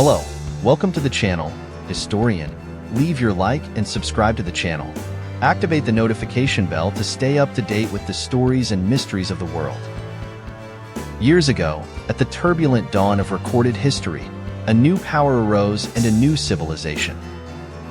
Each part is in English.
Hello, welcome to the channel, Historian. Leave your like and subscribe to the channel. Activate the notification bell to stay up to date with the stories and mysteries of the world. Years ago, at the turbulent dawn of recorded history, a new power arose and a new civilization.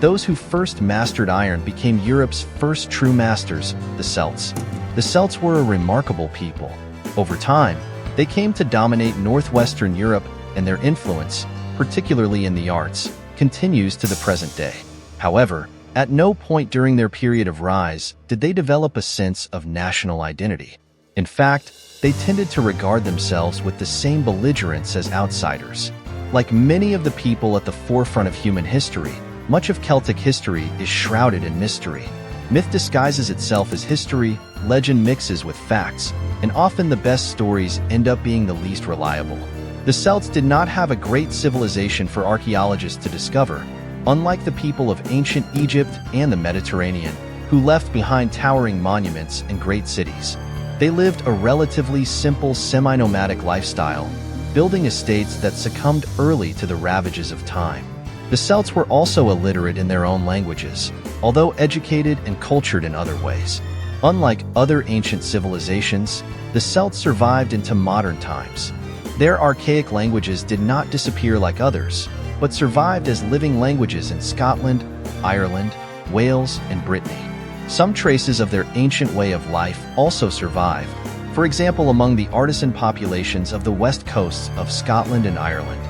Those who first mastered iron became Europe's first true masters, the Celts. The Celts were a remarkable people. Over time, they came to dominate northwestern Europe, and their influence, particularly in the arts, continues to the present day. However, at no point during their period of rise did they develop a sense of national identity. In fact, they tended to regard themselves with the same belligerence as outsiders. Like many of the people at the forefront of human history, much of Celtic history is shrouded in mystery. Myth disguises itself as history, legend mixes with facts, and often the best stories end up being the least reliable. The Celts did not have a great civilization for archaeologists to discover, unlike the people of ancient Egypt and the Mediterranean, who left behind towering monuments and great cities. They lived a relatively simple semi-nomadic lifestyle, building estates that succumbed early to the ravages of time. The Celts were also illiterate in their own languages, although educated and cultured in other ways. Unlike other ancient civilizations, the Celts survived into modern times. Their archaic languages did not disappear like others, but survived as living languages in Scotland, Ireland, Wales, and Brittany. Some traces of their ancient way of life also survive, for example among the artisan populations of the west coasts of Scotland and Ireland.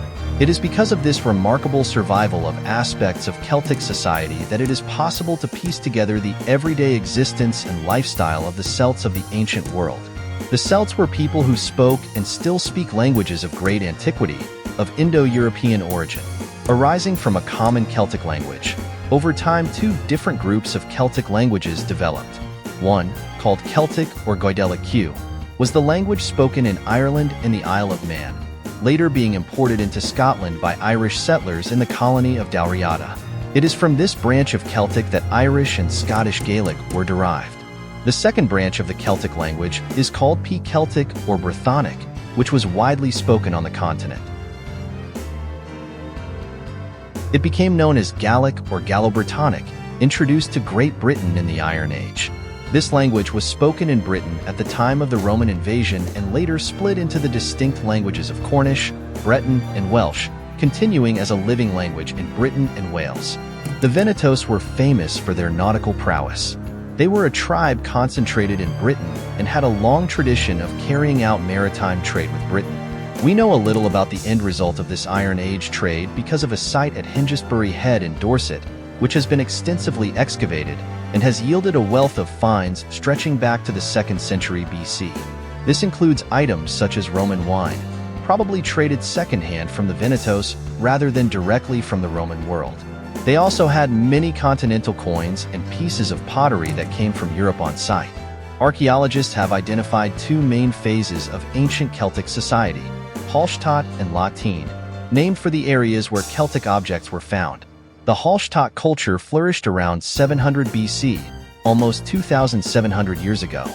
It is because of this remarkable survival of aspects of Celtic society that it is possible to piece together the everyday existence and lifestyle of the Celts of the ancient world. The Celts were people who spoke and still speak languages of great antiquity, of Indo-European origin, arising from a common Celtic language. Over time, two different groups of Celtic languages developed. One, called Celtic or Goidelic, was the language spoken in Ireland and the Isle of Man, later being imported into Scotland by Irish settlers in the colony of Dalriada. It is from this branch of Celtic that Irish and Scottish Gaelic were derived. The second branch of the Celtic language is called Celtic or Brythonic, which was widely spoken on the continent. It became known as Gaelic or Gallo-Brittonic, introduced to Great Britain in the Iron Age. This language was spoken in Britain at the time of the Roman invasion and later split into the distinct languages of Cornish, Breton, and Welsh, continuing as a living language in Britain and Wales. The Venetos were famous for their nautical prowess. They were a tribe concentrated in Britain and had a long tradition of carrying out maritime trade with Britain. We know a little about the end result of this Iron Age trade because of a site at Hengistbury Head in Dorset, which has been extensively excavated and has yielded a wealth of finds stretching back to the 2nd century BC. This includes items such as Roman wine, probably traded secondhand from the Venetos rather than directly from the Roman world. They also had many continental coins and pieces of pottery that came from Europe on site. Archaeologists have identified two main phases of ancient Celtic society, Hallstatt and Latine, named for the areas where Celtic objects were found. The Hallstatt culture flourished around 700 BC, almost 2,700 years ago.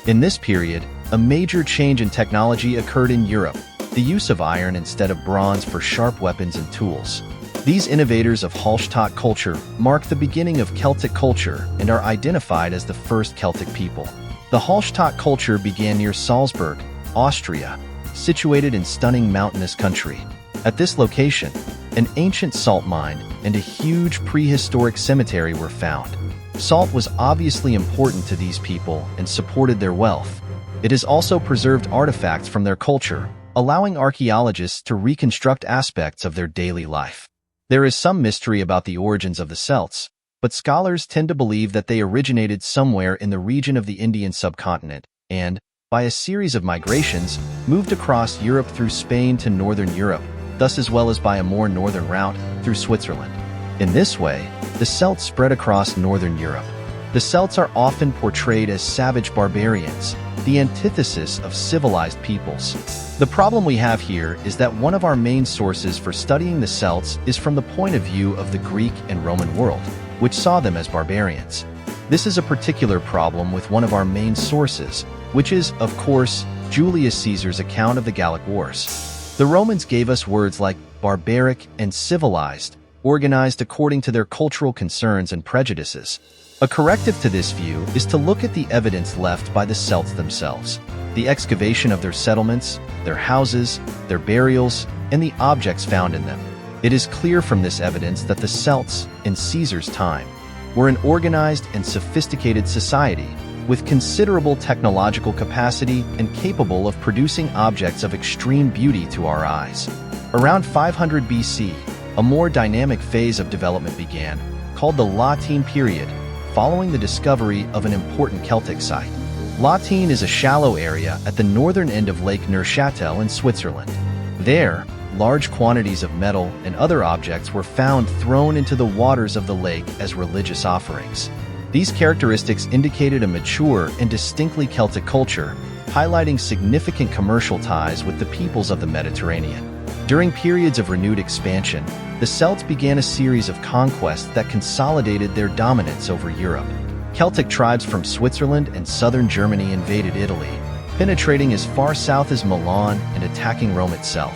In this period, a major change in technology occurred in Europe, the use of iron instead of bronze for sharp weapons and tools. These innovators of Hallstatt culture mark the beginning of Celtic culture and are identified as the first Celtic people. The Hallstatt culture began near Salzburg, Austria, situated in stunning mountainous country. At this location, an ancient salt mine and a huge prehistoric cemetery were found. Salt was obviously important to these people and supported their wealth. It has also preserved artifacts from their culture, allowing archaeologists to reconstruct aspects of their daily life. There is some mystery about the origins of the Celts, but scholars tend to believe that they originated somewhere in the region of the Indian subcontinent and, by a series of migrations, moved across Europe through Spain to northern Europe, thus as well as by a more northern route through Switzerland. In this way, the Celts spread across northern Europe. The Celts are often portrayed as savage barbarians, the antithesis of civilized peoples. The problem we have here is that one of our main sources for studying the Celts is from the point of view of the Greek and Roman world, which saw them as barbarians. This is a particular problem with one of our main sources, which is, of course, Julius Caesar's account of the Gallic Wars. The Romans gave us words like barbaric, and civilized, organized according to their cultural concerns and prejudices. A corrective to this view is to look at the evidence left by the Celts themselves. The excavation of their settlements, their houses, their burials, and the objects found in them. It is clear from this evidence that the Celts, in Caesar's time, were an organized and sophisticated society with considerable technological capacity and capable of producing objects of extreme beauty to our eyes. Around 500 BC, a more dynamic phase of development began, called the Latine period, following the discovery of an important Celtic site. Latine is a shallow area at the northern end of Lake Neuchâtel in Switzerland. There, large quantities of metal and other objects were found thrown into the waters of the lake as religious offerings. These characteristics indicated a mature and distinctly Celtic culture, highlighting significant commercial ties with the peoples of the Mediterranean. During periods of renewed expansion, the Celts began a series of conquests that consolidated their dominance over Europe. Celtic tribes from Switzerland and southern Germany invaded Italy, penetrating as far south as Milan and attacking Rome itself.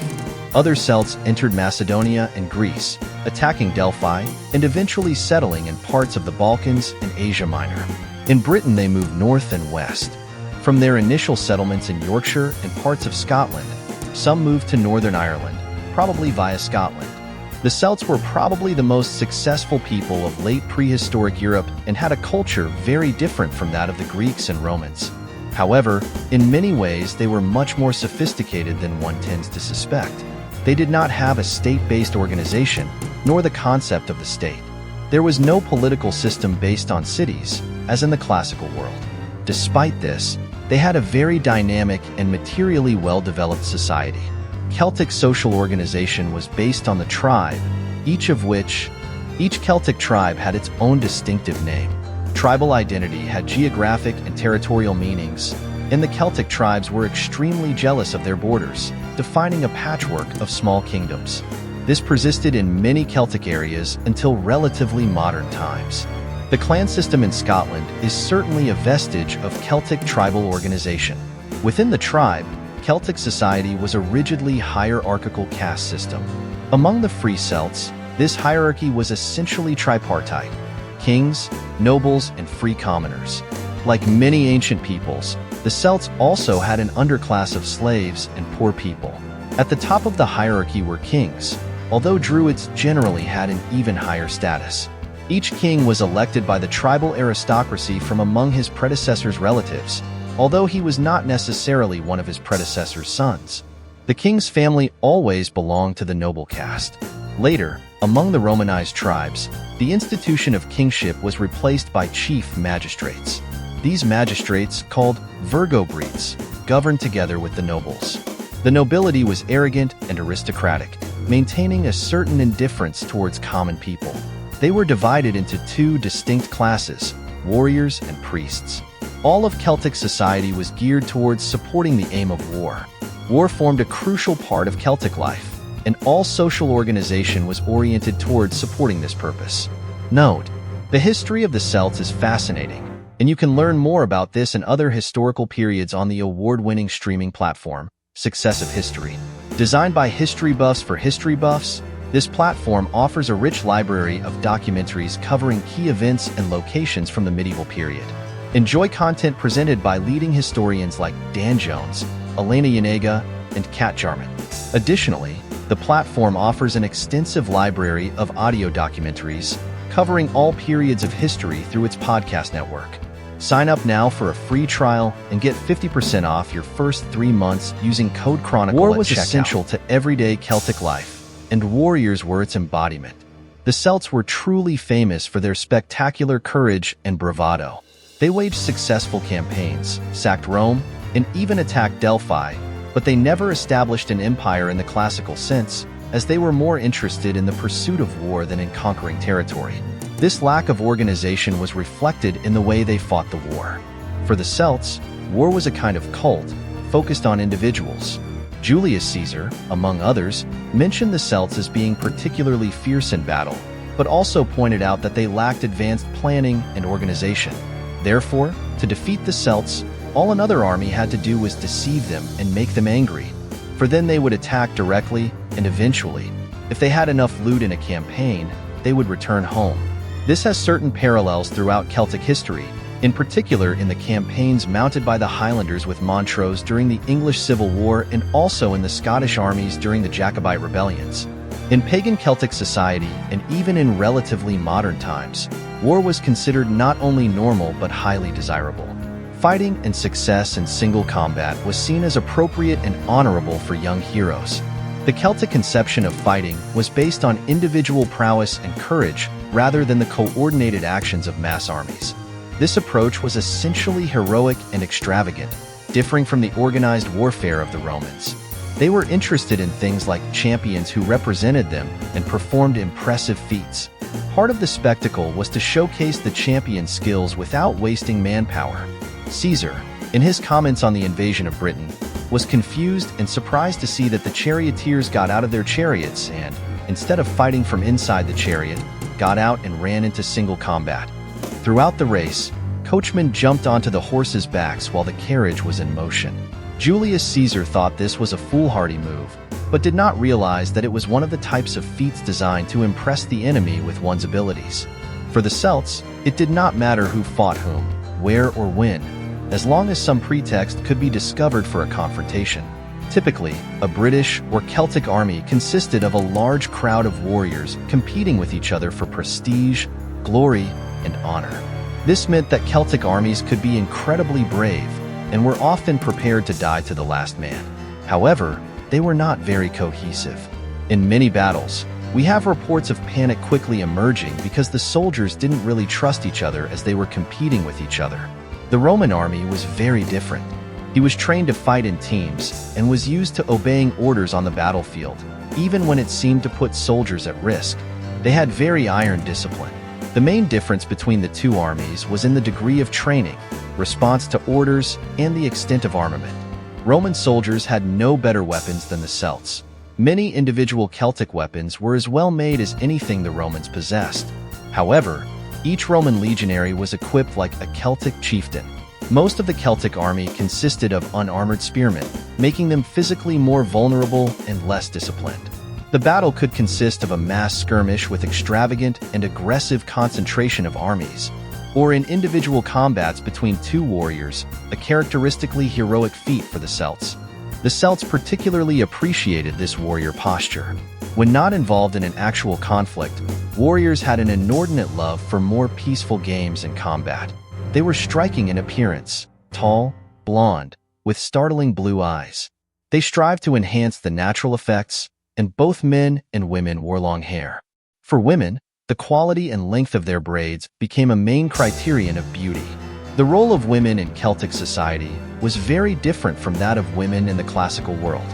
Other Celts entered Macedonia and Greece, attacking Delphi, and eventually settling in parts of the Balkans and Asia Minor. In Britain, they moved north and west. From their initial settlements in Yorkshire and parts of Scotland, some moved to Northern Ireland, probably via Scotland. The Celts were probably the most successful people of late prehistoric Europe and had a culture very different from that of the Greeks and Romans. However, in many ways they were much more sophisticated than one tends to suspect. They did not have a state-based organization, nor the concept of the state. There was no political system based on cities, as in the classical world. Despite this, they had a very dynamic and materially well-developed society. Celtic social organization was based on the tribe, each Celtic tribe had its own distinctive name. Tribal identity had geographic and territorial meanings, and the Celtic tribes were extremely jealous of their borders, defining a patchwork of small kingdoms. This persisted in many Celtic areas until relatively modern times. The clan system in Scotland is certainly a vestige of Celtic tribal organization. Within the tribe, Celtic society was a rigidly hierarchical caste system. Among the Free Celts, this hierarchy was essentially tripartite: kings, nobles, and free commoners. Like many ancient peoples, the Celts also had an underclass of slaves and poor people. At the top of the hierarchy were kings, although Druids generally had an even higher status. Each king was elected by the tribal aristocracy from among his predecessor's relatives, although he was not necessarily one of his predecessor's sons. The king's family always belonged to the noble caste. Later, among the Romanized tribes, the institution of kingship was replaced by chief magistrates. These magistrates, called Virgobretes, governed together with the nobles. The nobility was arrogant and aristocratic, maintaining a certain indifference towards common people. They were divided into two distinct classes: warriors and priests. All of Celtic society was geared towards supporting the aim of war. War formed a crucial part of Celtic life, and all social organization was oriented towards supporting this purpose. Note: the history of the Celts is fascinating, and you can learn more about this and other historical periods on the award-winning streaming platform, Successive History. Designed by history buffs for history buffs, this platform offers a rich library of documentaries covering key events and locations from the medieval period. Enjoy content presented by leading historians like Dan Jones, Elena Yanega, and Kat Jarman. Additionally, the platform offers an extensive library of audio documentaries covering all periods of history through its podcast network. Sign up now for a free trial and get 50% off your first 3 months using code Chronicle. War was essential to everyday Celtic life, and warriors were its embodiment. The Celts were truly famous for their spectacular courage and bravado. They waged successful campaigns, sacked Rome, and even attacked Delphi, but they never established an empire in the classical sense, as they were more interested in the pursuit of war than in conquering territory. This lack of organization was reflected in the way they fought the war. For the Celts, war was a kind of cult, focused on individuals. Julius Caesar, among others, mentioned the Celts as being particularly fierce in battle, but also pointed out that they lacked advanced planning and organization. Therefore, to defeat the Celts, all another army had to do was deceive them and make them angry, for then they would attack directly and eventually If they had enough loot in a campaign, they would return home. This has certain parallels throughout Celtic history, in particular in the campaigns mounted by the Highlanders with Montrose during the English Civil War and also in the Scottish armies during the Jacobite rebellions. In pagan Celtic society, and even in relatively modern times, war was considered not only normal but highly desirable. Fighting and success in single combat was seen as appropriate and honorable for young heroes. The Celtic conception of fighting was based on individual prowess and courage rather than the coordinated actions of mass armies. This approach was essentially heroic and extravagant, differing from the organized warfare of the Romans. They were interested in things like champions who represented them and performed impressive feats. Part of the spectacle was to showcase the champion's skills without wasting manpower. Caesar, in his comments on the invasion of Britain, was confused and surprised to see that the charioteers got out of their chariots and, instead of fighting from inside the chariot, got out and ran into single combat. Throughout the race, coachmen jumped onto the horses' backs while the carriage was in motion. Julius Caesar thought this was a foolhardy move, but did not realize that it was one of the types of feats designed to impress the enemy with one's abilities. For the Celts, it did not matter who fought whom, where or when, as long as some pretext could be discovered for a confrontation. Typically, a British or Celtic army consisted of a large crowd of warriors competing with each other for prestige, glory, and honor. This meant that Celtic armies could be incredibly brave and were often prepared to die to the last man. However, they were not very cohesive. In many battles, we have reports of panic quickly emerging because the soldiers didn't really trust each other as they were competing with each other. The Roman army was very different. He was trained to fight in teams and was used to obeying orders on the battlefield, even when it seemed to put soldiers at risk. They had very iron discipline. The main difference between the two armies was in the degree of training, response to orders, and the extent of armament. Roman soldiers had no better weapons than the Celts. Many individual Celtic weapons were as well made as anything the Romans possessed. However, each Roman legionary was equipped like a Celtic chieftain. Most of the Celtic army consisted of unarmored spearmen, making them physically more vulnerable and less disciplined. The battle could consist of a mass skirmish with extravagant and aggressive concentration of armies, or in individual combats between two warriors, a characteristically heroic feat for the Celts. The Celts particularly appreciated this warrior posture. When not involved in an actual conflict, warriors had an inordinate love for more peaceful games and combat. They were striking in appearance, tall, blonde, with startling blue eyes. They strived to enhance the natural effects, and both men and women wore long hair. For women, the quality and length of their braids became a main criterion of beauty. The role of women in Celtic society was very different from that of women in the classical world.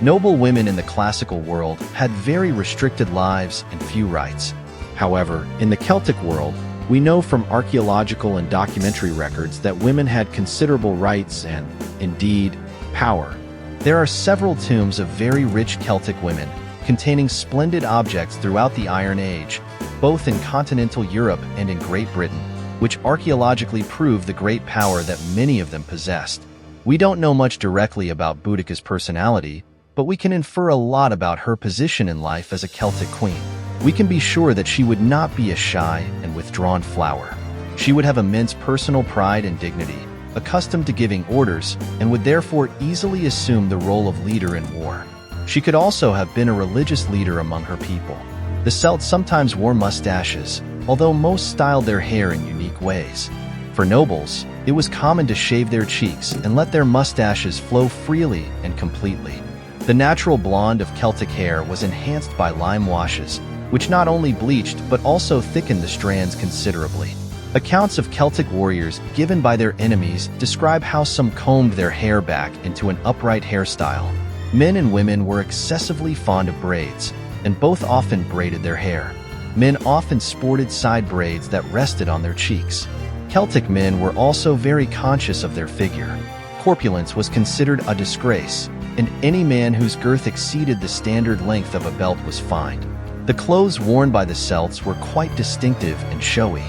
Noble women in the classical world had very restricted lives and few rights. However, in the Celtic world, we know from archaeological and documentary records that women had considerable rights and, indeed, power. There are several tombs of very rich Celtic women, containing splendid objects throughout the Iron Age, both in continental Europe and in Great Britain, which archaeologically prove the great power that many of them possessed. We don't know much directly about Boudica's personality, but we can infer a lot about her position in life as a Celtic queen. We can be sure that she would not be a shy and withdrawn flower. She would have immense personal pride and dignity, accustomed to giving orders, and would therefore easily assume the role of leader in war. She could also have been a religious leader among her people. The Celts sometimes wore mustaches, although most styled their hair in unique ways. For nobles, it was common to shave their cheeks and let their mustaches flow freely and completely. The natural blonde of Celtic hair was enhanced by lime washes, which not only bleached but also thickened the strands considerably. Accounts of Celtic warriors given by their enemies describe how some combed their hair back into an upright hairstyle. Men and women were excessively fond of braids, and both often braided their hair. Men often sported side braids that rested on their cheeks. Celtic men were also very conscious of their figure. Corpulence was considered a disgrace, and any man whose girth exceeded the standard length of a belt was fined. The clothes worn by the Celts were quite distinctive and showy.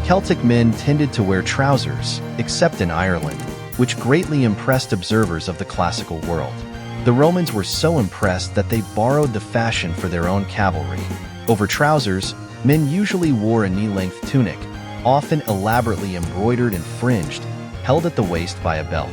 Celtic men tended to wear trousers, except in Ireland, which greatly impressed observers of the classical world. The Romans were so impressed that they borrowed the fashion for their own cavalry. Over trousers, men usually wore a knee-length tunic, often elaborately embroidered and fringed, held at the waist by a belt.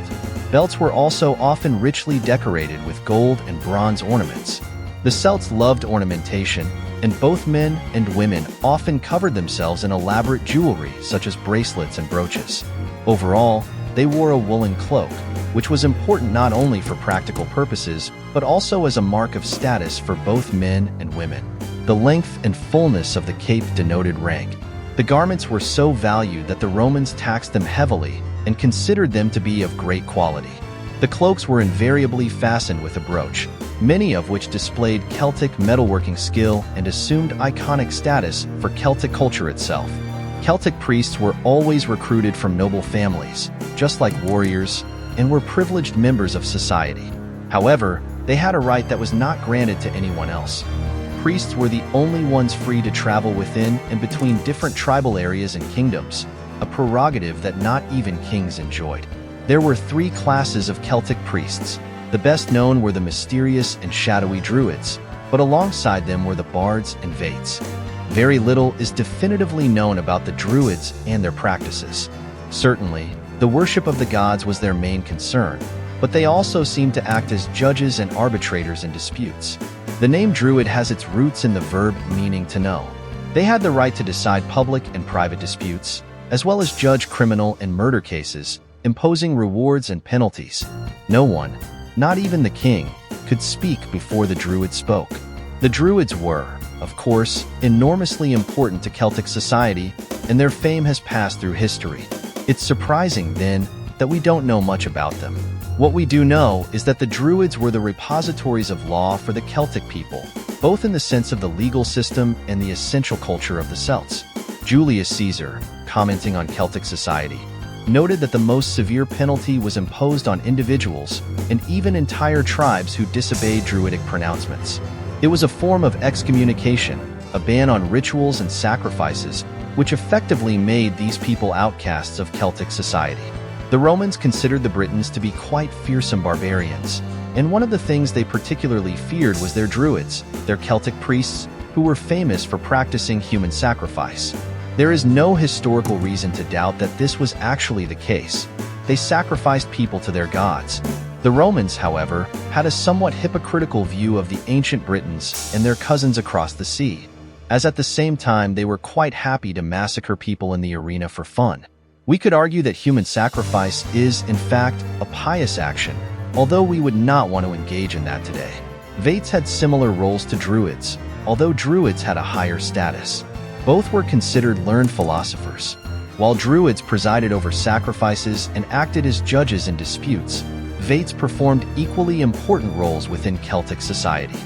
Belts were also often richly decorated with gold and bronze ornaments. The Celts loved ornamentation, and both men and women often covered themselves in elaborate jewelry such as bracelets and brooches. Overall, they wore a woolen cloak, which was important not only for practical purposes, but also as a mark of status for both men and women. The length and fullness of the cape denoted rank. The garments were so valued that the Romans taxed them heavily and considered them to be of great quality. The cloaks were invariably fastened with a brooch, many of which displayed Celtic metalworking skill and assumed iconic status for Celtic culture itself. Celtic priests were always recruited from noble families, just like warriors, and were privileged members of society. However, they had a right that was not granted to anyone else. Priests were the only ones free to travel within and between different tribal areas and kingdoms, a prerogative that not even kings enjoyed. There were 3 classes of Celtic priests. The best known were the mysterious and shadowy Druids, but alongside them were the bards and vates. Very little is definitively known about the Druids and their practices. Certainly, the worship of the gods was their main concern, but they also seemed to act as judges and arbitrators in disputes. The name Druid has its roots in the verb meaning to know. They had the right to decide public and private disputes, as well as judge criminal and murder cases, imposing rewards and penalties. No one, not even the king, could speak before the Druids spoke. The Druids were, of course, enormously important to Celtic society, and their fame has passed through history. It's surprising, then, that we don't know much about them. What we do know is that the Druids were the repositories of law for the Celtic people, both in the sense of the legal system and the essential culture of the Celts. Julius Caesar, commenting on Celtic society, noted that the most severe penalty was imposed on individuals and even entire tribes who disobeyed Druidic pronouncements. It was a form of excommunication, a ban on rituals and sacrifices, which effectively made these people outcasts of Celtic society. The Romans considered the Britons to be quite fearsome barbarians, and one of the things they particularly feared was their Druids, their Celtic priests, who were famous for practicing human sacrifice. There is no historical reason to doubt that this was actually the case. They sacrificed people to their gods. The Romans, however, had a somewhat hypocritical view of the ancient Britons and their cousins across the sea, as at the same time they were quite happy to massacre people in the arena for fun. We could argue that human sacrifice is, in fact, a pious action, although we would not want to engage in that today. Vates had similar roles to Druids, although Druids had a higher status. Both were considered learned philosophers. While Druids presided over sacrifices and acted as judges in disputes, Vates performed equally important roles within Celtic society.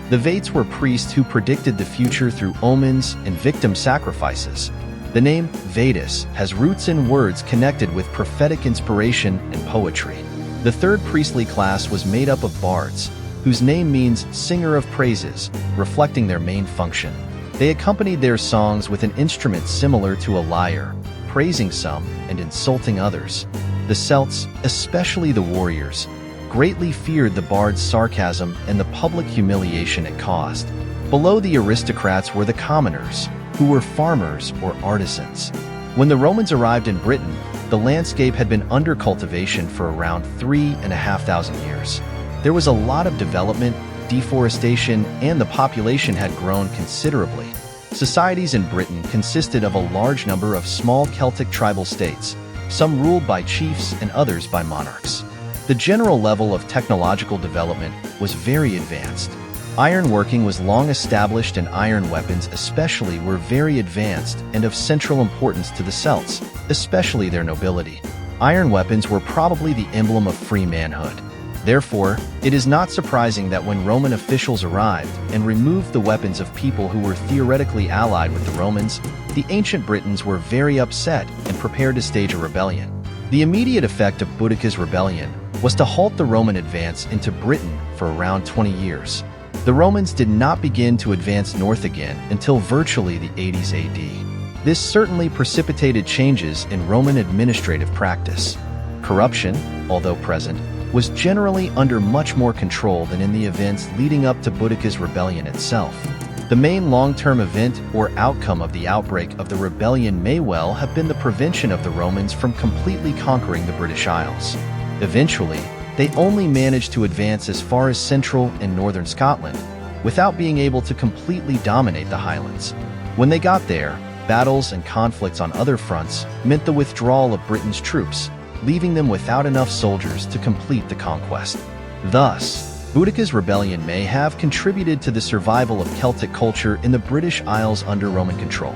The Vates were priests who predicted the future through omens and victim sacrifices. The name Vetus has roots in words connected with prophetic inspiration and poetry. The third priestly class was made up of bards, whose name means singer of praises, reflecting their main function. They accompanied their songs with an instrument similar to a lyre, praising some and insulting others. The Celts, especially the warriors, greatly feared the bard's sarcasm and the public humiliation it caused. Below the aristocrats were the commoners, who were farmers or artisans. When the Romans arrived in Britain, the landscape had been under cultivation for around 3,500 years. There was a lot of development, deforestation, and the population had grown considerably. Societies in Britain consisted of a large number of small Celtic tribal states, some ruled by chiefs and others by monarchs. The general level of technological development was very advanced. Ironworking was long established and iron weapons especially were very advanced and of central importance to the Celts, especially their nobility. Iron weapons were probably the emblem of free manhood. Therefore, it is not surprising that when Roman officials arrived and removed the weapons of people who were theoretically allied with the Romans, the ancient Britons were very upset and prepared to stage a rebellion. The immediate effect of Boudicca's rebellion was to halt the Roman advance into Britain for around 20 years. The Romans did not begin to advance north again until virtually the 80s AD. This certainly precipitated changes in Roman administrative practice. Corruption, although present, was generally under much more control than in the events leading up to Boudica's rebellion itself. The main long-term event or outcome of the outbreak of the rebellion may well have been the prevention of the Romans from completely conquering the British Isles. Eventually, they only managed to advance as far as central and northern Scotland, without being able to completely dominate the Highlands. When they got there, battles and conflicts on other fronts meant the withdrawal of Britain's troops, leaving them without enough soldiers to complete the conquest. Thus, Boudica's rebellion may have contributed to the survival of Celtic culture in the British Isles under Roman control.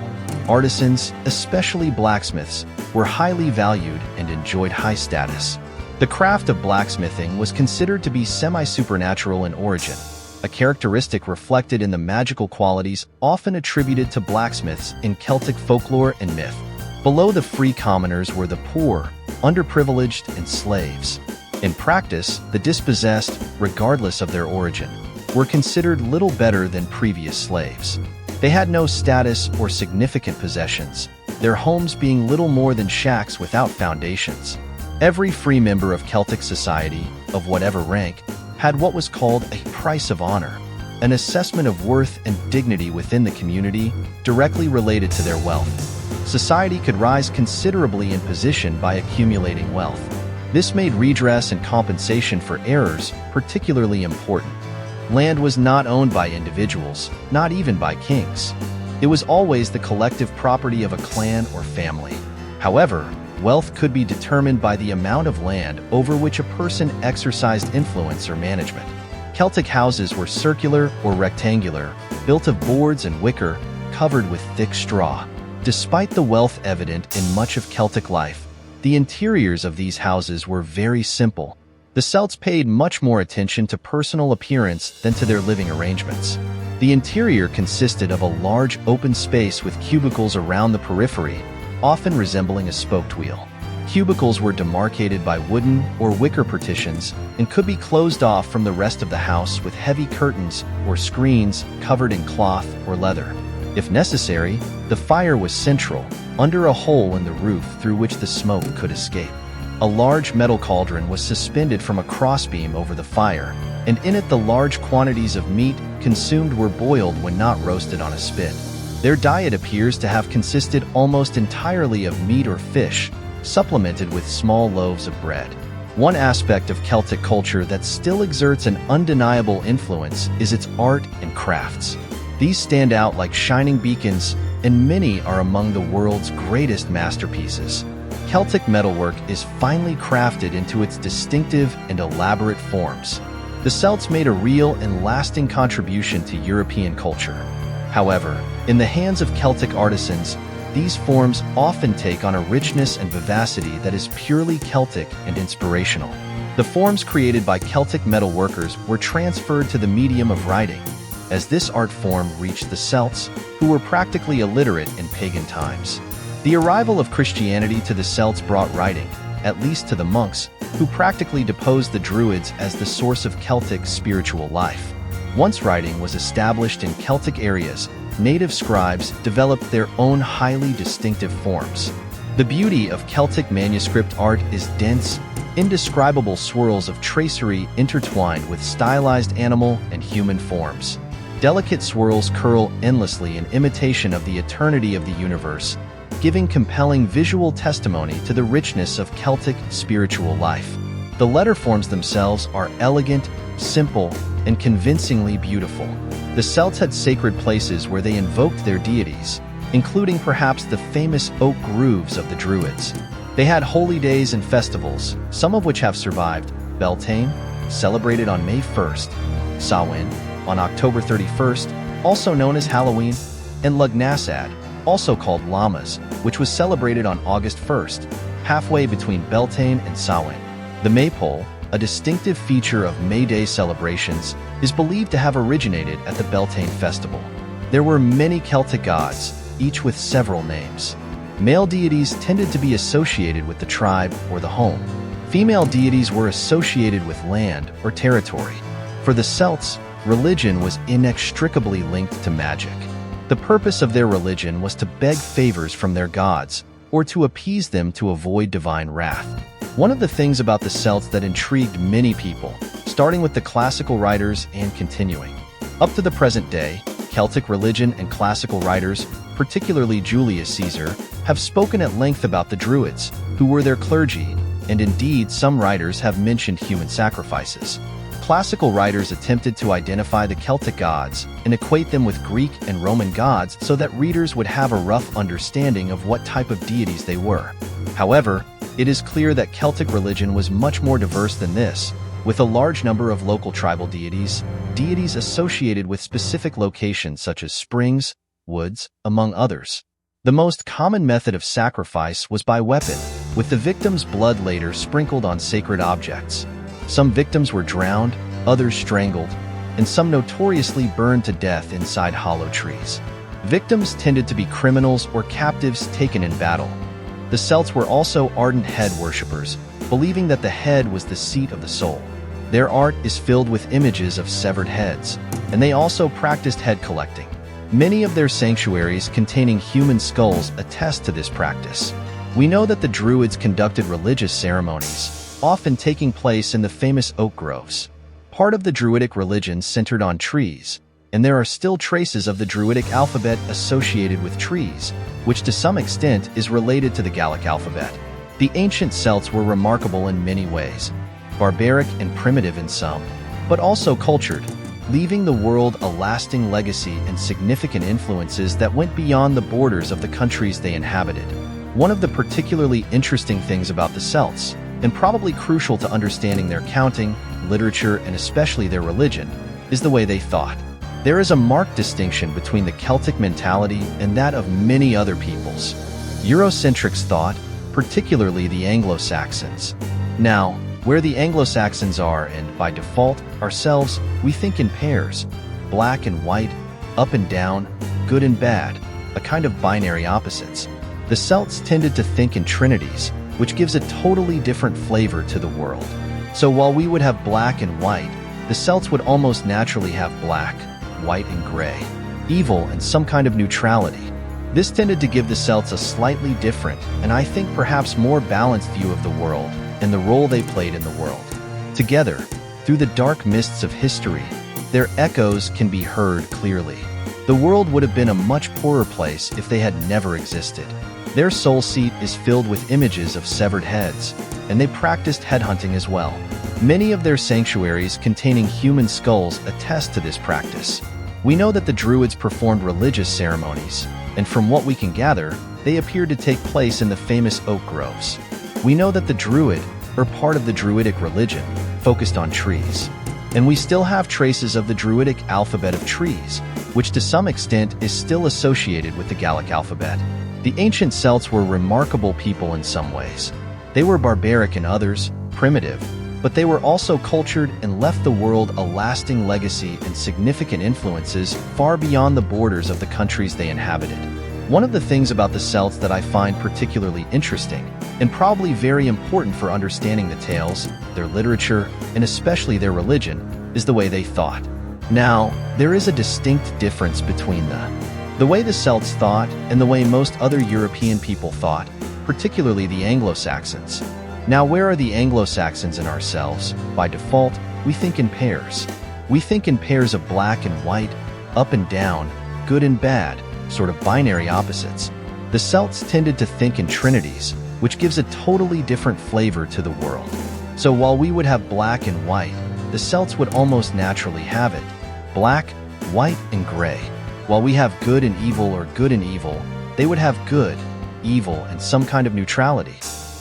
Artisans, especially blacksmiths, were highly valued and enjoyed high status. The craft of blacksmithing was considered to be semi-supernatural in origin, a characteristic reflected in the magical qualities often attributed to blacksmiths in Celtic folklore and myth. Below the free commoners were the poor, underprivileged, and slaves. In practice, the dispossessed, regardless of their origin, were considered little better than previous slaves. They had no status or significant possessions, their homes being little more than shacks without foundations. Every free member of Celtic society, of whatever rank, had what was called a price of honor, an assessment of worth and dignity within the community directly related to their wealth. Society could rise considerably in position by accumulating wealth. This made redress and compensation for errors particularly important. Land was not owned by individuals, not even by kings. It was always the collective property of a clan or family. However, wealth could be determined by the amount of land over which a person exercised influence or management. Celtic houses were circular or rectangular, built of boards and wicker, covered with thick straw. Despite the wealth evident in much of Celtic life, the interiors of these houses were very simple. The Celts paid much more attention to personal appearance than to their living arrangements. The interior consisted of a large open space with cubicles around the periphery, often resembling a spoked wheel. Cubicles were demarcated by wooden or wicker partitions and could be closed off from the rest of the house with heavy curtains or screens covered in cloth or leather. If necessary, the fire was central, under a hole in the roof through which the smoke could escape. A large metal cauldron was suspended from a crossbeam over the fire, and in it the large quantities of meat consumed were boiled when not roasted on a spit. Their diet appears to have consisted almost entirely of meat or fish, supplemented with small loaves of bread. One aspect of Celtic culture that still exerts an undeniable influence is its art and crafts. These stand out like shining beacons, and many are among the world's greatest masterpieces. Celtic metalwork is finely crafted into its distinctive and elaborate forms. The Celts made a real and lasting contribution to European culture. However, in the hands of Celtic artisans, these forms often take on a richness and vivacity that is purely Celtic and inspirational. The forms created by Celtic metalworkers were transferred to the medium of writing, as this art form reached the Celts, who were practically illiterate in pagan times. The arrival of Christianity to the Celts brought writing, at least to the monks, who practically deposed the Druids as the source of Celtic spiritual life. Once writing was established in Celtic areas, native scribes developed their own highly distinctive forms. The beauty of Celtic manuscript art is dense, indescribable swirls of tracery intertwined with stylized animal and human forms. Delicate swirls curl endlessly in imitation of the eternity of the universe, giving compelling visual testimony to the richness of Celtic spiritual life. The letter forms themselves are elegant, simple, and convincingly beautiful. The Celts had sacred places where they invoked their deities, including perhaps the famous oak groves of the Druids. They had holy days and festivals, some of which have survived: Beltane, celebrated on May 1st, Samhain, on October 31st, also known as Halloween, and Lugnasad, also called Lammas, which was celebrated on August 1st, halfway between Beltane and Samhain. The maypole, a distinctive feature of May Day celebrations, is believed to have originated at the Beltane festival. There were many Celtic gods, each with several names. Male deities tended to be associated with the tribe or the home. Female deities were associated with land or territory. For the Celts, religion was inextricably linked to magic. The purpose of their religion was to beg favors from their gods, or to appease them to avoid divine wrath. One of the things about the Celts that intrigued many people, starting with the classical writers and continuing up to the present day, Celtic religion and classical writers, particularly Julius Caesar, have spoken at length about the Druids, who were their clergy, and indeed some writers have mentioned human sacrifices. Classical writers attempted to identify the Celtic gods and equate them with Greek and Roman gods so that readers would have a rough understanding of what type of deities they were. However, it is clear that Celtic religion was much more diverse than this, with a large number of local tribal deities associated with specific locations such as springs, woods, among others. The most common method of sacrifice was by weapon, with the victim's blood later sprinkled on sacred objects. Some victims were drowned, others strangled, and some notoriously burned to death inside hollow trees. Victims tended to be criminals or captives taken in battle. The Celts were also ardent head worshippers, believing that the head was the seat of the soul. Their art is filled with images of severed heads, and they also practiced head collecting. Many of their sanctuaries containing human skulls attest to this practice. We know that the Druids conducted religious ceremonies, often taking place in the famous oak groves. Part of the Druidic religion centered on trees, and there are still traces of the Druidic alphabet associated with trees, which to some extent is related to the Gallic alphabet. The ancient Celts were remarkable in many ways, barbaric and primitive in some, but also cultured, leaving the world a lasting legacy and significant influences that went beyond the borders of the countries they inhabited. One of the particularly interesting things about the Celts, and probably crucial to understanding their counting, literature, and especially their religion, is the way they thought. There is a marked distinction between the Celtic mentality and that of many other peoples. Eurocentrics thought, particularly the Anglo-Saxons. Now, where the Anglo-Saxons are, and by default, ourselves, we think in pairs, black and white, up and down, good and bad, a kind of binary opposites. The Celts tended to think in trinities, which gives a totally different flavor to the world. So while we would have black and white, the Celts would almost naturally have black, white and gray, evil and some kind of neutrality. This tended to give the Celts a slightly different, and I think perhaps more balanced view of the world and the role they played in the world. Together, through the dark mists of history, their echoes can be heard clearly. The world would have been a much poorer place if they had never existed. Their soul seat is filled with images of severed heads, and they practiced headhunting as well. Many of their sanctuaries containing human skulls attest to this practice. We know that the Druids performed religious ceremonies, and from what we can gather, they appeared to take place in the famous oak groves. We know that the Druid, or part of the Druidic religion, focused on trees. And we still have traces of the Druidic alphabet of trees, which to some extent is still associated with the Gallic alphabet. The ancient Celts were remarkable people in some ways. They were barbaric in others, primitive, but they were also cultured and left the world a lasting legacy and significant influences far beyond the borders of the countries they inhabited. One of the things about the Celts that I find particularly interesting, and probably very important for understanding the tales, their literature, and especially their religion, is the way they thought. Now, there is a distinct difference between the way the Celts thought and the way most other European people thought, particularly the Anglo-Saxons. Now, where are the Anglo-Saxons and ourselves? By default, we think in pairs. We think in pairs of black and white, up and down, good and bad, sort of binary opposites. The Celts tended to think in trinities, which gives a totally different flavor to the world. So while we would have black and white, the Celts would almost naturally have it, black, white, and gray. While we have good and evil or good and evil, they would have good, evil, and some kind of neutrality,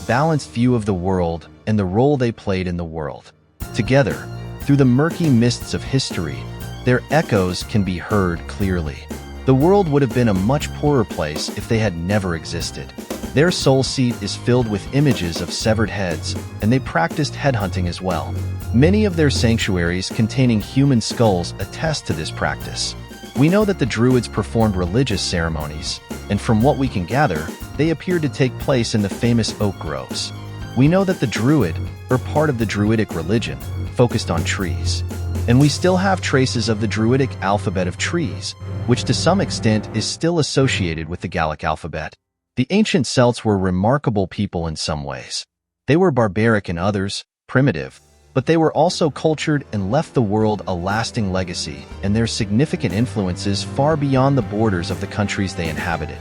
balanced view of the world and the role they played in the world. Together, through the murky mists of history, their echoes can be heard clearly. The world would have been a much poorer place if they had never existed. Their soul seat is filled with images of severed heads, and they practiced headhunting as well. Many of their sanctuaries containing human skulls attest to this practice. We know that the Druids performed religious ceremonies, and from what we can gather, they appeared to take place in the famous oak groves. We know that the Druid, or part of the Druidic religion, focused on trees. And we still have traces of the Druidic alphabet of trees, which to some extent is still associated with the Gallic alphabet. The ancient Celts were remarkable people in some ways. They were barbaric in others, primitive, but they were also cultured and left the world a lasting legacy, and their significant influences far beyond the borders of the countries they inhabited.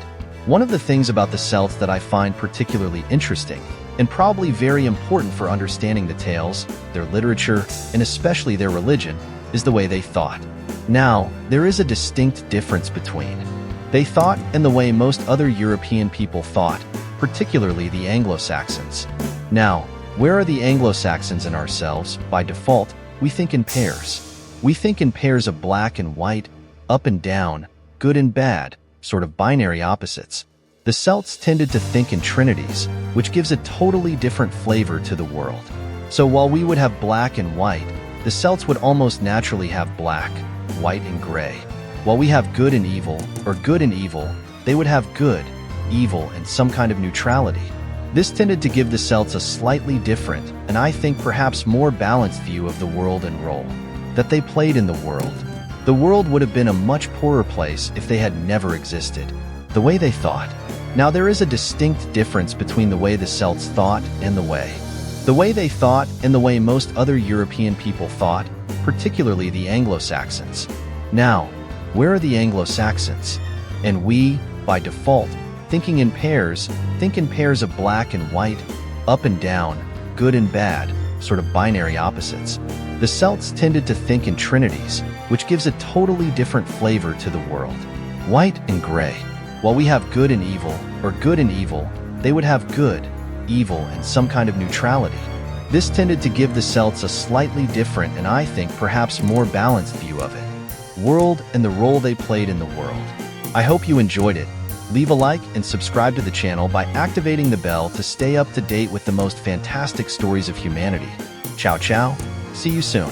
One of the things about the Celts that I find particularly interesting, and probably very important for understanding the tales, their literature, and especially their religion, is the way they thought. Now, there is a distinct difference between they thought and the way most other European people thought, particularly the Anglo-Saxons. Now, where are the Anglo-Saxons and ourselves? By default, we think in pairs. We think in pairs of black and white, up and down, good and bad, sort of binary opposites. The Celts tended to think in trinities, which gives a totally different flavor to the world. So while we would have black and white, the Celts would almost naturally have black, white, and gray. While we have good and evil, or good and evil, they would have good, evil, and some kind of neutrality. This tended to give the Celts a slightly different, and I think perhaps more balanced view of the world and role that they played in the world. The world would have been a much poorer place if they had never existed. The way they thought. Now there is a distinct difference between the way the Celts thought and the way they thought and the way most other European people thought, particularly the Anglo-Saxons. Now, where are the Anglo-Saxons? And we, by default, thinking in pairs, think in pairs of black and white, up and down, good and bad, sort of binary opposites. The Celts tended to think in trinities, which gives a totally different flavor to the world. White and gray. While we have good and evil, or good and evil, they would have good, evil, and some kind of neutrality. This tended to give the Celts a slightly different and I think perhaps more balanced view of it. World and the role they played in the world. I hope you enjoyed it. Leave a like and subscribe to the channel by activating the bell to stay up to date with the most fantastic stories of humanity. Ciao ciao, see you soon.